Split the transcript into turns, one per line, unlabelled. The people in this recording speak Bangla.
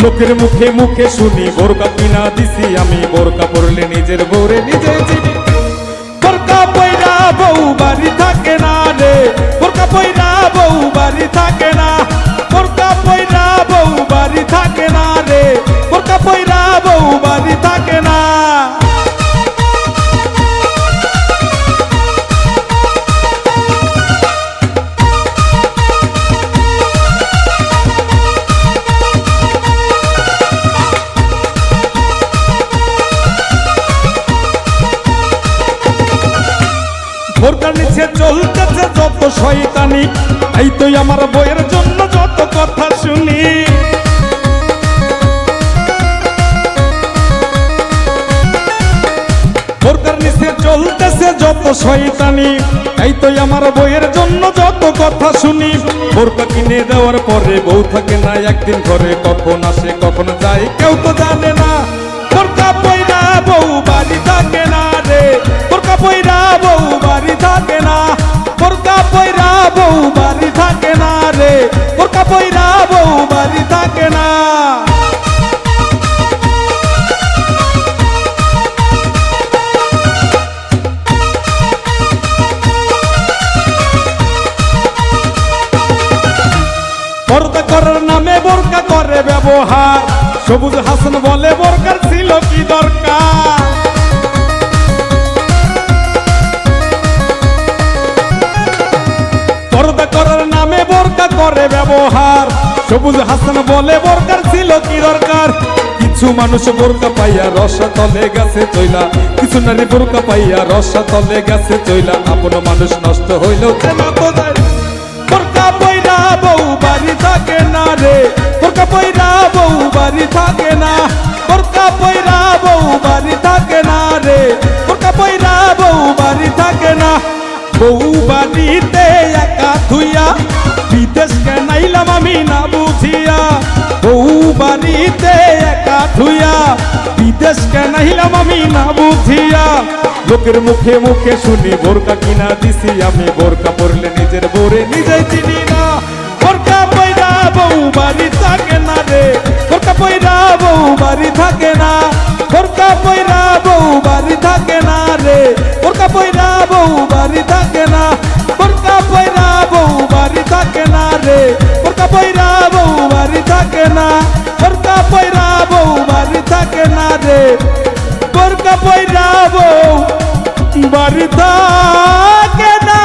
লোকের মুখে মুখে শুনি বোরকা কিনা দিছি আমি, বোরকা পরলে নিজের বউরে নিজে চিনি। বোরকা পয়রা বউ বাড়ি থাকে না রে, বোরকা পয়রা বউ বাড়ি থাকে না, বোরকা পয়রা বউ বাড়ি থাকে না রে, বোরকা পয়রা বউ বাড়ি থাকে না। বোরকার নিচে চলতেছে যত শয়তানি, এই তো আমার বইয়ের জন্য যত কথা শুনি। বোরকার নিচে চলতেছে যত শয়তানি, এই তো আমার বইয়ের জন্য যত কথা শুনি। বোরকা কিনে দেওয়ার পরে বউ থাকে না একদিন ঘরে, কখন আসে কখন যায় কেউ তো জানে না। বোরকা পয়রা বউ বাড়ি থাকে না রে, বোরকা পয়রা বউ বাড়ি থাকে না, বোরকা পয়রা বউ বাড়ি থাকে না রে, বোরকা পয়রা বউ বাড়ি থাকে না। পর্দা করার নামে বোরকা করে ব্যবহার, সবুজ হাসান বলে বোরকার ছিল কি দরকার। পর্দা করার নামে বোরকা করে ব্যবহার, সবুজ হাসান বলে বোরকার ছিল কি দরকার। কিছু মানুষ বোরকা পাইয়া রসা তলে গেছে চইলা, কিছু নারী বোরকা পাইয়া রসা তলে গেছে চইলা, আপন মানুষ নষ্ট হইলেও চেনা তো যায়। বোরকা পয়রা বউ বাড়ি থাকে না রে, বোরকা পয়রা বউ বাড়ি থাকে না, বোরকা পয়রা বউ বাড়ি থাকে না রে, বোরকা পয়রা বউ বাড়ি থাকে না। বউ বাড়িতে একা ধুইয়া বিদেশ কেনাইলাম আমি না বুঝিয়া, বউ বাড়িতে একা ধুইয়া বিদেশ কেনাইলাম আমি না বুঝিয়া। লোকের মুখে মুখে শুনি বোরকা কিনা দিছি আমি, বোরকা পরলে নিজের বউরে নিজে চিনি না। বোরকা পয়রা বউ বাড়ি থাকে না রে, বোরকা পয়রা বউ বাড়ি থাকে না, বোরকা পয়রা বউ বাড়ি থাকে না রে, বোরকা পয়রা বউ বাড়ি থাকে না, বোরকা পয়রা বউ বাড়ি থাকে না রে, বোরকা পয়রা বউ বাড়ি থাকে না, বোরকা পয়রা বউ বাড়ি থাকে না রে, বোরকা পয়রা বউ বাড়ি থাকে না।